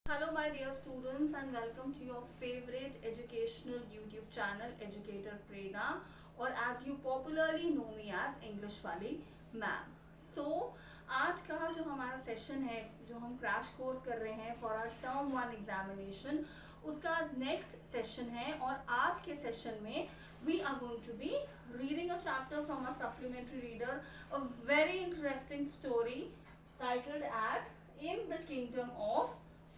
Hello my dear students and welcome to your favorite educational YouTube channel Educator Prerna or as you popularly know me as English वाली ma'am. So आज का जो हमारा session है जो हम crash course कर रहे हैं फॉर आवर टर्म 1 एग्जामिनेशन उसका नेक्स्ट सेशन है और आज के सेशन में we are going to be reading a chapter from a supplementary reader, a very interesting story titled as In the Kingdom of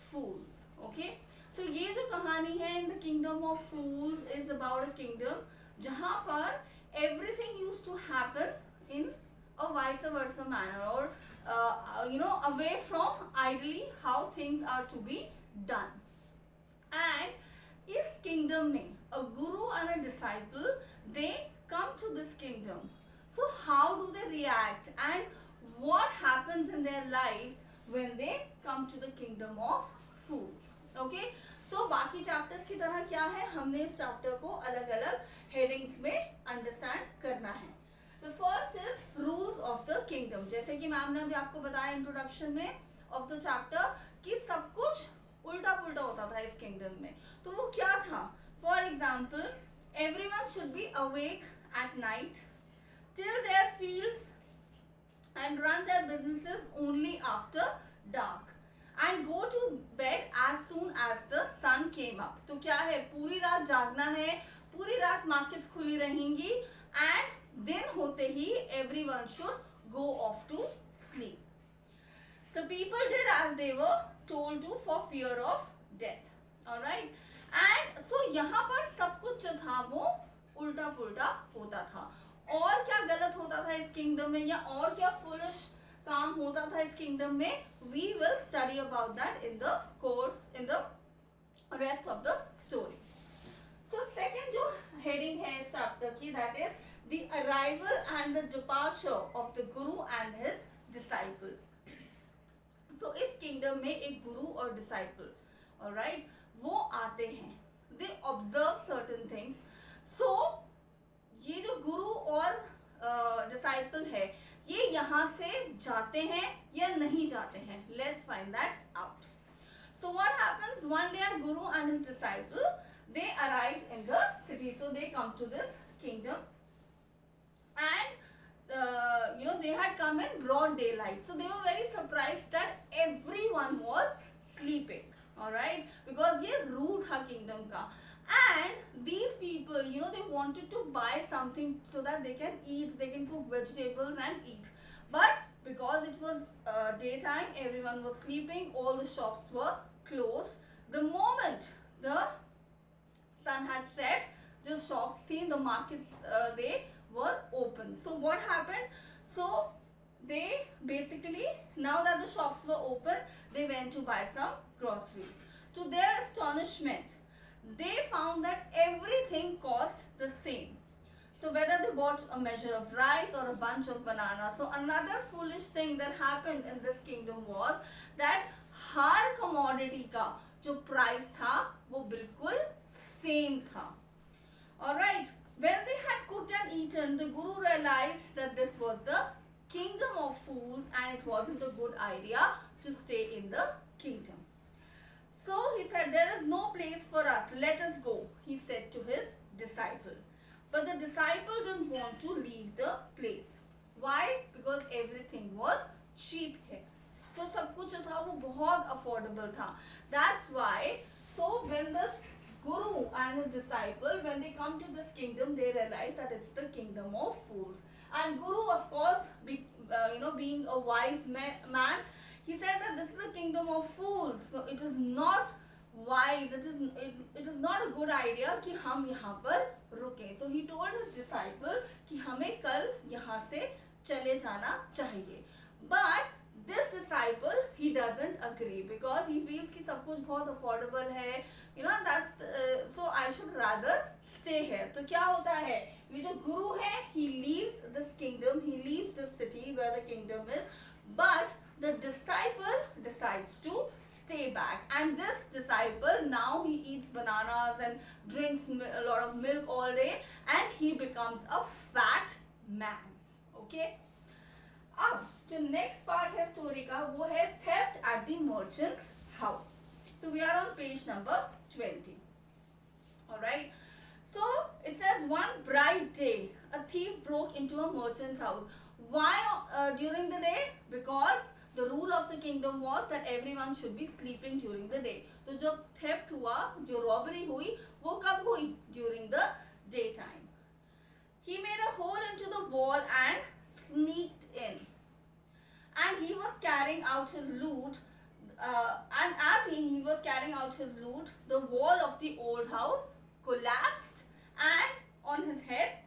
Fools. Okay, so ये जो कहानी है In the Kingdom of Fools is about a kingdom जहाँ पर everything used to happen in a vice versa manner or away from ideally how things are to be done. And इस kingdom में a guru and a disciple they come to this kingdom. So how do they react and what happens in their lives when they come to the kingdom of fools. Okay, so बाकी chapters की तरह क्या है हमने इस chapter को अलग अलग हेडिंग्स में अंडरस्टैंड करना है. The first is rules of the kingdom. जैसे कि मैम ने अभी आपको बताया इंट्रोडक्शन में ऑफ द चैप्टर कि सब कुछ उल्टा पुल्टा होता था इस किंगडम में. तो वो क्या था? For example everyone should be awake at night till there fields and run their businesses only after dark and go to bed as soon as the sun came up. तो क्या है? पूरी रात जागना है, पूरी रात मार्केट्स खुली रहेंगी and दिन होते ही everyone should go off to sleep. The people did as they were told to for fear of death. Alright, and so यहाँ पर सब कुछ जो था वो उल्टा पुल्टा होता था. और क्या गलत होता था इस किंगडम में या और क्या फुलिश काम होता था इस किंगडम में? We will study about that in the course in the rest of the story. So second जो हेडिंग है इस चैप्टर की that is the arrival and the departure of the guru and his disciple. So इस kingdom में एक गुरु और disciple alright वो आते हैं. They observe certain things. So ये जो गुरु और डिसाइपल है ये यहाँ से जाते हैं या नहीं जाते हैं? Let's find that out. So what happens? One day a guru and his disciple they arrive in the city. So they come to this kingdom and they had come in broad daylight. So they were very surprised that everyone was sleeping. All right, because ये rule था kingdom का. And these people, they wanted to buy something so that they can eat, they can cook vegetables and eat. But because it was daytime, everyone was sleeping, all the shops were closed. The moment the sun had set, the shops thing, the markets, they were open. So what happened? So they basically, now that the shops were open, they went to buy some groceries. To their astonishment, they found that everything cost the same. So whether they bought a measure of rice or a bunch of bananas. So another foolish thing that happened in this kingdom was that her commodity का जो price था वो बिल्कुल same था. Alright, when they had cooked and eaten, the guru realized that this was the kingdom of fools and it wasn't a good idea to stay in the kingdom. So he said, there is no place for us, let us go, he said to his disciple. But the disciple didn't want to leave the place. Why? Because everything was cheap here. So सब कुछ जो था वो बहुत affordable था. That's why, so when the guru and his disciple, when they come to this kingdom, they realize that it's the kingdom of fools. And guru, of course, being a wise man, he said that this is a kingdom of fools. So it is not wise, it is not a good idea कि हम यहाँ पर रुकें. So he told his disciple कि हमें कल यहाँ से चले जाना चाहिए. But this disciple, he doesn't agree because he feels कि सब कुछ बहुत affordable है, so I should rather stay here. तो क्या होता है? ये जो गुरु है, he leaves this kingdom, he leaves this city where the kingdom is, but the disciple decides to stay back. And this disciple, now he eats bananas and drinks a lot of milk all day and he becomes a fat man. Okay, अब जो next part है story का वो है theft at the merchants house. So we are on page number 20. All right. So it says, one bright day, a thief broke into a merchant's house. Why during the day? Because the rule of the kingdom was that everyone should be sleeping during the day. तो जो theft हुआ, जो robbery हुई, वो कब हुई? During the daytime. He made a hole into the wall and sneaked in. And he was carrying out his loot. And as he was carrying out his loot, the wall of the old house collapsed and on his head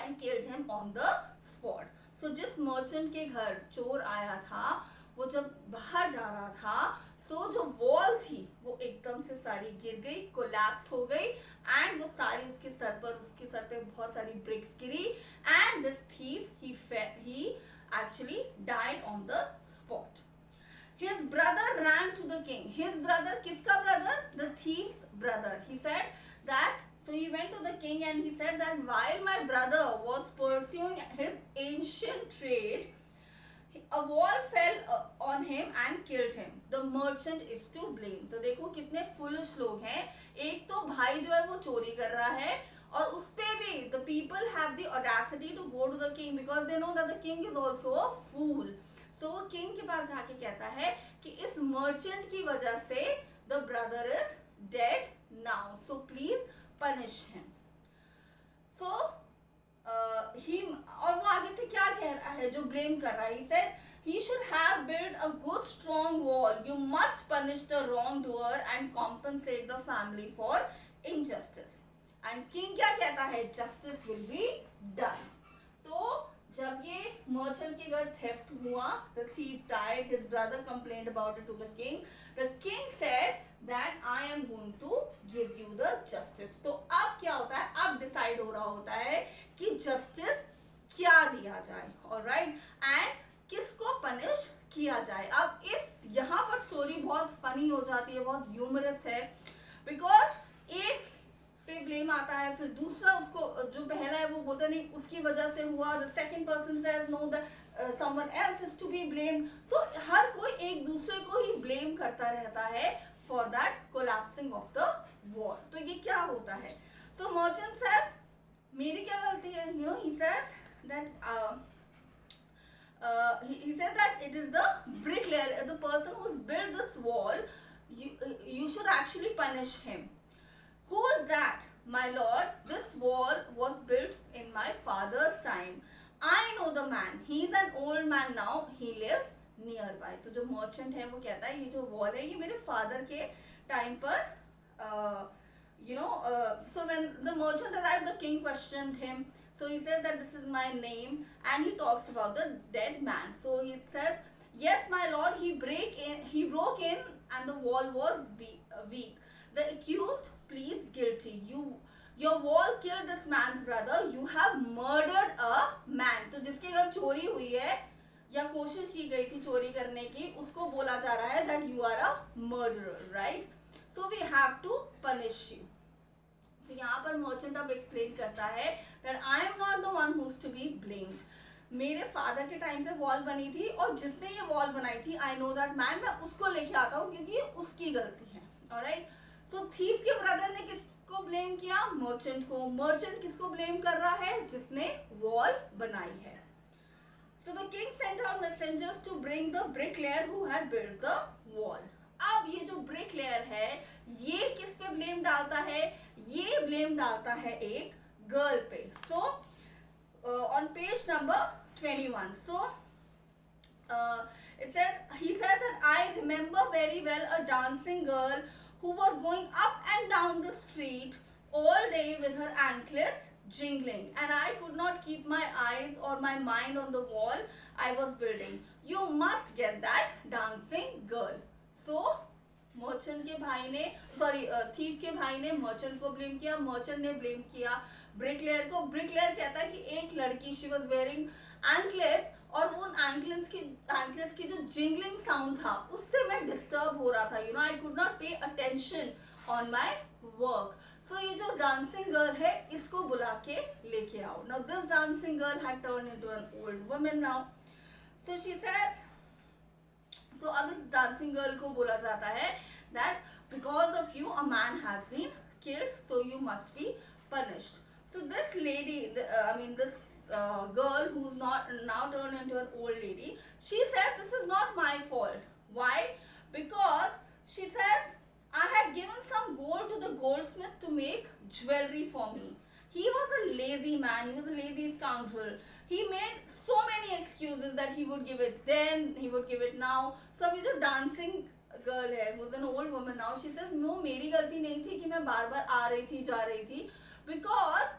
and killed him on the spot. So जिस merchant के घर चोर आया था, वो जब बाहर जा रहा था, so जो wall थी वो एकदम से सारी गिर गई, कोलैप्स हो गई, and वो सारी उसके सर पे बहुत सारी bricks Giri, and this thief he actually died on the spot. His brother ran to the king. His brother, किसका brother? The thief's brother. He said that, so he went to the king and he said that while my brother was pursuing his ancient trade, a wall fell on him and killed him. The merchant is to blame. तो देखो कितने foolish लोग हैं. एक तो भाई जो है वो चोरी कर रहा है, और उस पे भी the people have the audacity to go to the king because they know that the king is also a fool. So वो किंग के पास जाके कहता है कि इस मर्चेंट की वजह से the brother is dead now, so please punish him. So और वो आगे से क्या कह रहा है जो ब्लेम कर रहा है? He said he should have built a good strong wall. You must punish the wrongdoer and compensate the family for injustice. And king क्या कहता है? Justice will be done. तो जब ये merchant के घर theft हुआ, the thief died, his brother complained about it to the king. The king said that I am going to give you the justice. तो अब क्या होता है? अब decide हो रहा होता है कि justice क्या दिया जाए, alright, and किसको punish किया जाए. अब इस यहाँ पर story बहुत funny हो जाती है, बहुत humorous है, because एक पे ब्लेम आता है, फिर दूसरा उसको जो पहला है वो बोलता नहीं उसकी वजह से हुआ, the second person says no that someone else is to be blamed. So हर कोई एक दूसरे को ही blame करता रहता है for that collapsing of the wall. तो ये क्या होता है? So merchant says मेरी क्या गलती है? You know, he says that he says that it is the bricklayer, the person who's built this wall. You should actually punish him. Who is that? My lord, this wall was built in my father's time. I know the man. He's an old man now. He lives nearby. तो जो merchant है वो कहता है ये जो wall है ये मेरे father के time पर so when the merchant arrived, the king questioned him. So he says that this is my name, and he talks about the dead man. So it says, yes, my lord, he broke in, and the wall was weak. The accused pleads guilty. Your wall killed this man's brother. You have murdered a man. तो जिसके घर चोरी हुई है या कोशिश की गई थी चोरी करने की, उसको बोला जा रहा है that you are a murderer, right? So we have to punish you. So यहाँ पर merchant अब explain करता है that I am not the one who's to be blamed. मेरे फादर के टाइम पे वॉल बनी थी और जिसने ये वॉल बनाई थी I know that man, मैं उसको लेके आता हूँ क्योंकि ये उसकी गलती है. Alright? So thief के ब्रदर ने किसको ब्लेम किया? मर्चेंट को. मर्चेंट किसको ब्लेम कर रहा है? जिसने वॉल बनाई है. So the king sent out messengers to bring the bricklayer who had built the wall. अब ये जो bricklayer है ये किस पे ब्लेम डालता है? ये ब्लेम डालता है एक गर्ल पे. So on page number 21. So he says that I remember very well a dancing girl who was going up and down the street all day with her anklets jingling, and I could not keep my eyes or my mind on the wall I was building. You must get that dancing girl. So merchant के भाई ने thief के भाई ने merchant को blame किया, merchant ने blame किया ब्रिकलेयर को. ब्रिकलेयर कहता है कि एक लड़की शी वाज वेयरिंग एंकलेट्स और उन एंकलेट्स की जो जिंगलिंग साउंड था उससे मैं डिस्टर्ब हो रहा था. You know, I could not pay attention on my work. So ये जो डांसिंग गर्ल है इसको बुला के लेके आओ. Now this dancing girl had turn into an old woman now. So she says, so अब इस डांसिंग गर्ल को बोला जाता है that because of you a man has been killed, so you must be punished. So this lady, this girl who's not now turned into an old lady, she says this is not my fault. Why? Because she says I had given some gold to the goldsmith to make jewelry for me. He was a lazy man, he was a lazy scoundrel. He made so many excuses that he would give it then, he would give it now. So अभी जो dancing girl है, who's an old woman now, she says no, मेरी गलती नहीं थी कि मैं बार बार आ रही थी जा रही थी, because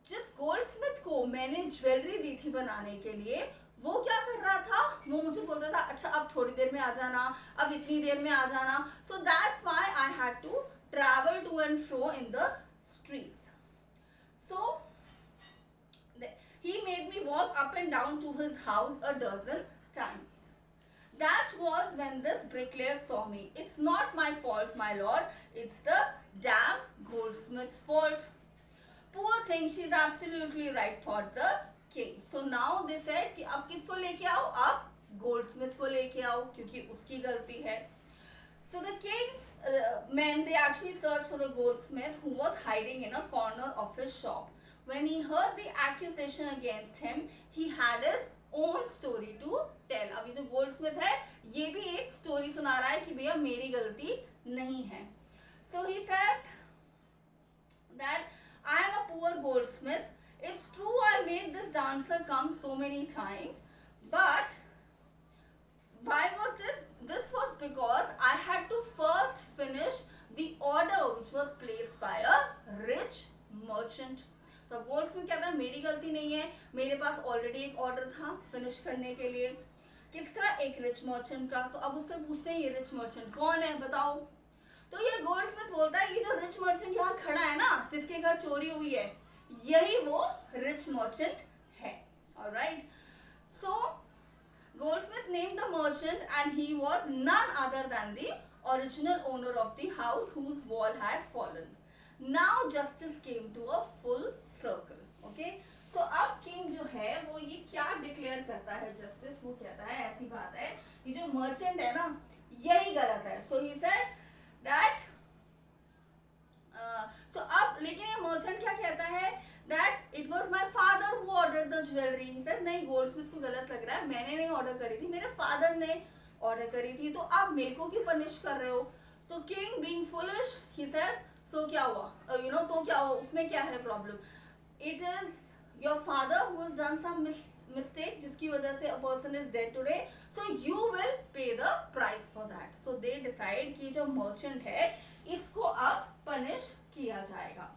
जिस गोल्डस्मिथ को मैंने ज्वेलरी दी थी बनाने के लिए, वो क्या कर रहा था, वो मुझे बोलता था अच्छा अब थोड़ी देर में आ जाना, अब इतनी देर में आ जाना. So that's why I had to travel to and fro in the streets. So he made me walk up and down to his house a dozen times. That was when this bricklayer saw me. It's not my fault, my lord. It's the damn goldsmith's fault. Poor thing, she's absolutely right, thought the king. So now they said कि अब किसको लेके आओ, अब goldsmith को लेके आओ क्योंकि उसकी गलती है. So the king's men, they actually searched for the goldsmith who was hiding in a corner of his shop. When he heard the accusation against him, he had his own story to tell. अभी जो goldsmith है, ये भी एक story सुना रहा है कि भैया मेरी गलती नहीं है. So he says that I am a poor goldsmith. It's true I made this dancer come so many times, but why was this? This was because I had to first finish the order which was placed by a rich merchant. तो Goldsmith कहता है मेरी गलती नहीं है, मेरे पास already एक order था फिनिश करने के लिए. किसका? एक रिच मर्चेंट का. तो अब उससे पूछते हैं ये रिच मर्चेंट कौन है बताओ. तो ये गोल्डस्मिथ बोलता है ये जो रिच मर्चेंट यहाँ खड़ा है ना, जिसके घर चोरी हुई है, यही वो रिच मर्चेंट है. Alright. So goldsmith named the merchant and he was none other than the original owner of the house whose wall had fallen. Now justice came to a full circle. Okay, so अब king जो है वो ये क्या declare करता है justice, वो कहता है ऐसी बात है ये जो मर्चेंट है ना यही गलत है. सो ही सेड दैट सो अब लेकिन ये मर्चेंट क्या कहता है that it was my father who ordered the jewellery. He said नहीं, गोल्डस्मिथ को गलत लग रहा है, मैंने नहीं ऑर्डर करी थी, मेरे फादर ने ऑर्डर करी थी, तो आप मेरे को क्यों पनिश कर रहे हो. तो king being foolish he says so क्या हुआ, तो क्या हुआ, उसमें क्या है problem. It is your father who has done some mistake जिसकी वजह से a person is dead today, so you will pay the price for that. So they decide कि जो मर्चेंट है इसको अब पनिश किया जाएगा.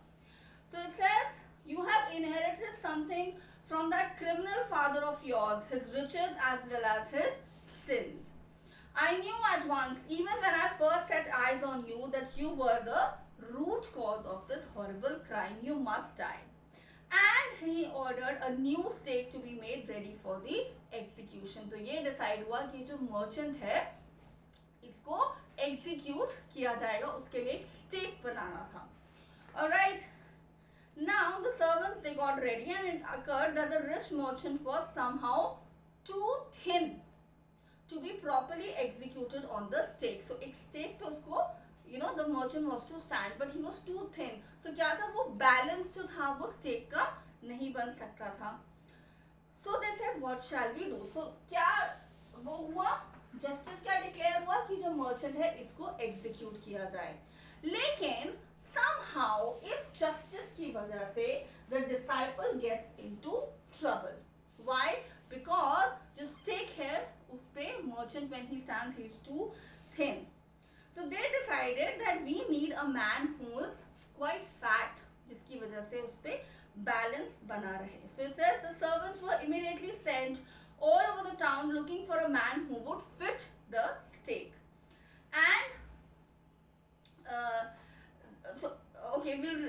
So it says you have inherited something from that criminal father of yours, his riches as well as his sins. I knew at once, even when I first set eyes on you, that you were the root cause of this horrible crime. You must die. And he ordered a new stake to be made ready for the execution. तो ये decide हुआ कि जो merchant है इसको execute किया जाएगा, उसके लिए एक stake बनाना था. Alright. Now the servants they got ready and it occurred that the rich merchant was somehow too thin to be properly executed on the stake. So एक stake पे उसको the merchant was to stand but he was too thin. So क्या था, वो balance जो था वो stake का नहीं बन सकता था. So they said what shall we do. So क्या वो हुआ, justice क्या declare हुआ कि जो merchant है इसको execute किया जाए. लेकिन somehow इस justice की वजह से the disciple gets into trouble. Why? Because जो stake है उस पे merchant when he stands he is too thin. So they decided that we need a man who is quite fat जिसकी वजह से उस पे balance बना रहे. So it says the servants were immediately sent all over the town looking for a man who would fit the stake. And we'll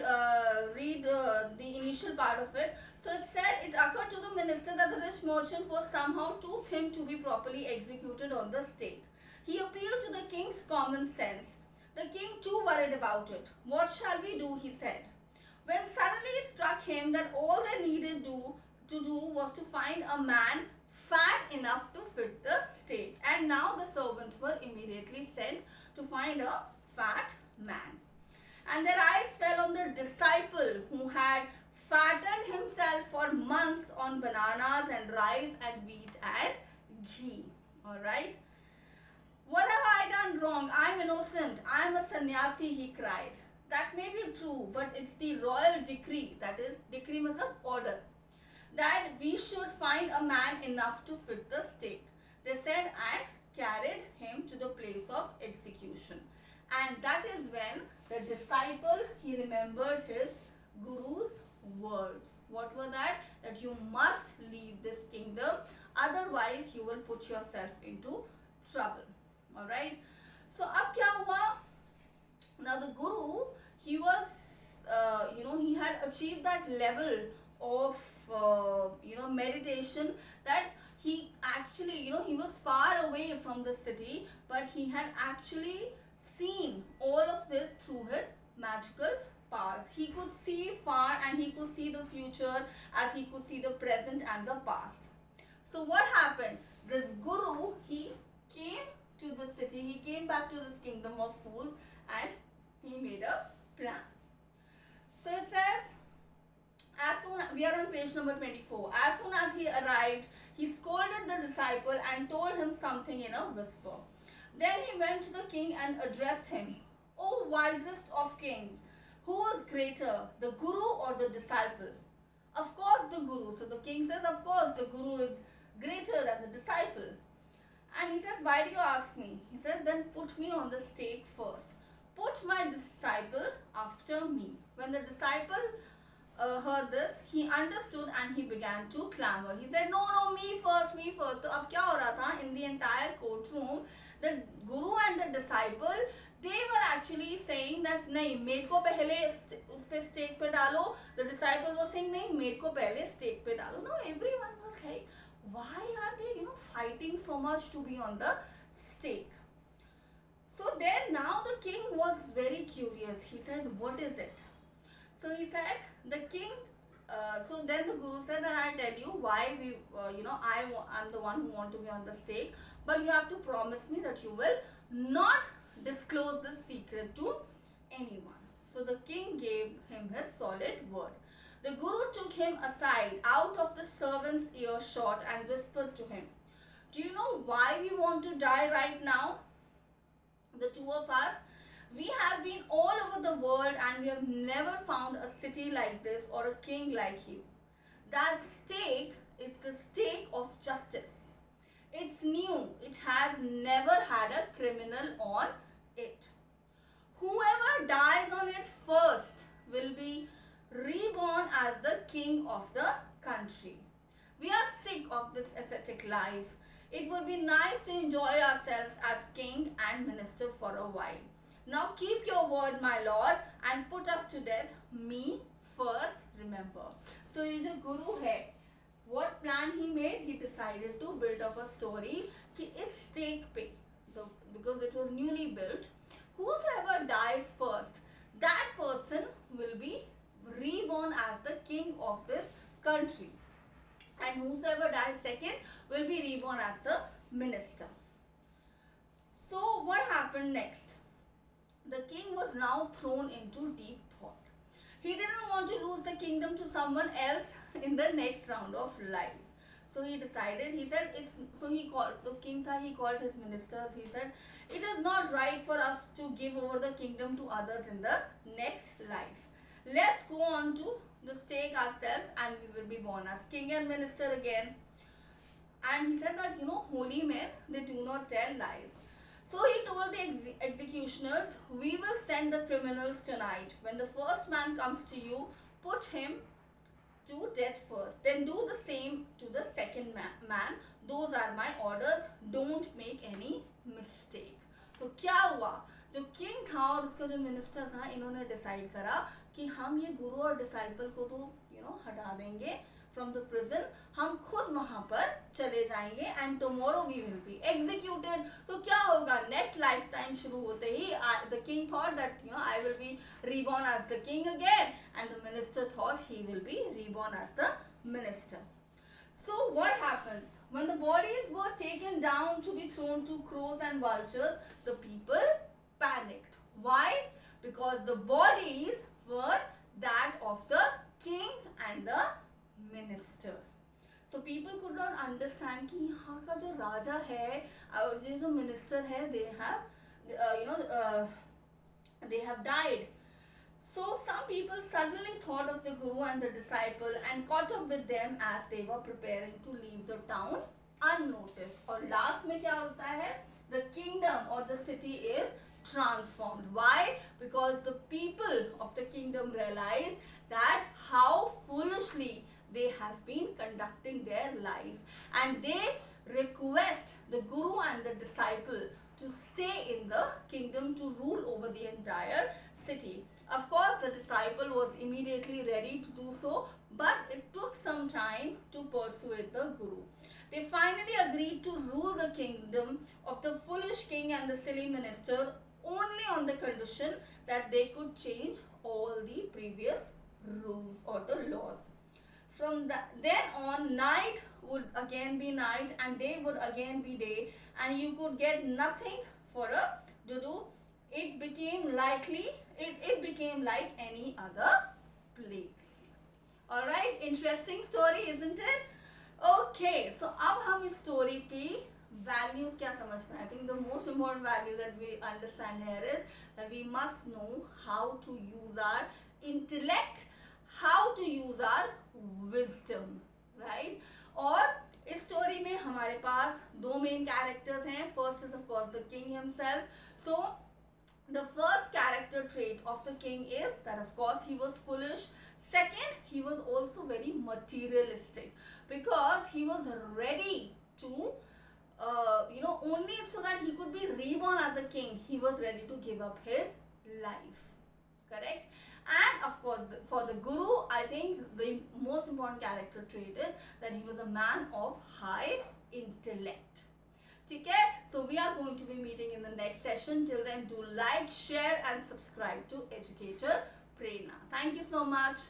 read the initial part of it. So it said it occurred to the minister that the rich merchant was somehow too thin to be properly executed on the stake. He appealed to the king's common sense. The king too worried about it. What shall we do, he said. When suddenly it struck him that all they needed to do was to find a man fat enough to fit the stake. And now the servants were immediately sent to find a fat man. And their eyes fell on the disciple who had fattened himself for months on bananas and rice and wheat and ghee. Alright? What have I done wrong? I'm innocent. I'm a sannyasi, he cried. That may be true, but it's the royal decree, that is, decree matlab order, that we should find a man enough to fit the stake. They said and carried him to the place of execution. And that is when the disciple, he remembered his guru's words. What were that? That you must leave this kingdom, otherwise you will put yourself into trouble. Alright. So ab kya hua? Now the guru, he was, he had achieved that level of, meditation, that he actually, he was far away from the city, but he had actually seen all of this through his magical powers. He could see far and he could see the future as he could see the present and the past. So what happened? This guru, he came to the city, he came back to this kingdom of fools and he made a plan. So it says, we are on page number 24. As soon as he arrived, he scolded the disciple and told him something in a whisper. Then he went to the king and addressed him. O wisest of kings, who is greater, the guru or the disciple? Of course the guru. So the king says, of course the guru is greater than the disciple. And he says, why do you ask me? He says, then put me on the stake first. Put my disciple after me. When the disciple heard this, he understood and he began to clamor. He said, no, me first, me first. So ab kya ho raha tha? In the entire courtroom, the guru and the disciple, they were actually saying that, nahi, mere ko pehle us pe stake pe dalo. The disciple was saying, nahi, mere ko pehle stake pe dalo. No, everyone was like, why are they, fighting so much to be on the stake? So then now the king was very curious. He said, what is it? So he said, the king, so then the guru said that I'll tell you why I'm the one who want to be on the stake, but you have to promise me that you will not disclose this secret to anyone. So the king gave him his solid word. The guru took him aside out of the servant's earshot and whispered to him, do you know why we want to die right now? The two of us, we have been all over the world and we have never found a city like this or a king like you. That stake is the stake of justice. It's new. It has never had a criminal on it. Whoever dies on it first will be reborn as the king of the country. We are sick of this ascetic life. It would be nice to enjoy ourselves as king and minister for a while. Now keep your word, my lord, and put us to death. Me first, remember. So ये जो गुरु है, what plan he made? He decided to build up a story कि इस stake पे, because it was newly built, whosoever dies first, that person will be reborn as the king of this country. And whosoever dies second will be reborn as the minister. So what happened next? The king was now thrown into deep thought. He didn't want to lose the kingdom to someone else in the next round of life. So he decided, he said, he called his ministers, he said, it is not right for us to give over the kingdom to others in the next life. Let's go on to the stake ourselves and we will be born as king and minister again. And he said that, holy men, they do not tell lies. So he told the executioners, we will send the criminals tonight. When the first man comes to you, put him to death first. Then do the same to the second man. Those are my orders. Don't make any mistake. तो क्या हुआ? जो king था और उसका जो minister था, इन्होंने डिसाइड करा कि हम ये गुरु और डिसाइपल को तो हटा देंगे फ्रॉम द प्रिजन, हम खुद वहां पर चले जाएंगे and tomorrow we will be executed. तो क्या होगा? नेक्स्ट लाइफ टाइम शुरू होते ही the king thought that I will be reborn as the king again and the minister thought he will be reborn as the minister. So what happens? When the bodies were taken down to be thrown to crows and vultures, the people panicked. Why? because the bodies were that of the king and the minister. So people could not understand कि यहाँ का जो राजा है और जो minister है, they have they have died. So some people suddenly thought of the guru and the disciple and caught up with them as they were preparing to leave the town unnoticed. और last में क्या होता है? The kingdom or the city is transformed. Why? Because the people of the kingdom realize that how foolishly they have been conducting their lives, and they request the guru and the disciple to stay in the kingdom to rule over the entire city. Of course, the disciple was immediately ready to do so, but it took some time to persuade the guru. They finally agreed to rule the kingdom of the foolish king and the silly minister only on the condition that they could change all the previous rules or the laws. From then on, night would again be night and day would again be day, and you could get nothing for a dudu. It became like any other place. Alright, interesting story, isn't it? Okay, so अब हम इस story की values क्या समझते हैं? I think the most important value that we understand here is that we must know how to use our intellect, how to use our wisdom, right? और इस story में हमारे पास दो मेन कैरेक्टर्स हैं. First is of course the king himself. So the first character trait of the king is that of course he was foolish. Second, he was also very materialistic because he was ready to only so that he could be reborn as a king, he was ready to give up his life. Correct? And of course, for the guru, I think the most important character trait is that he was a man of high intellect. Okay, so we are going to be meeting in the next session. Till then, do like, share and subscribe to Educator Prerna. Thank you so much.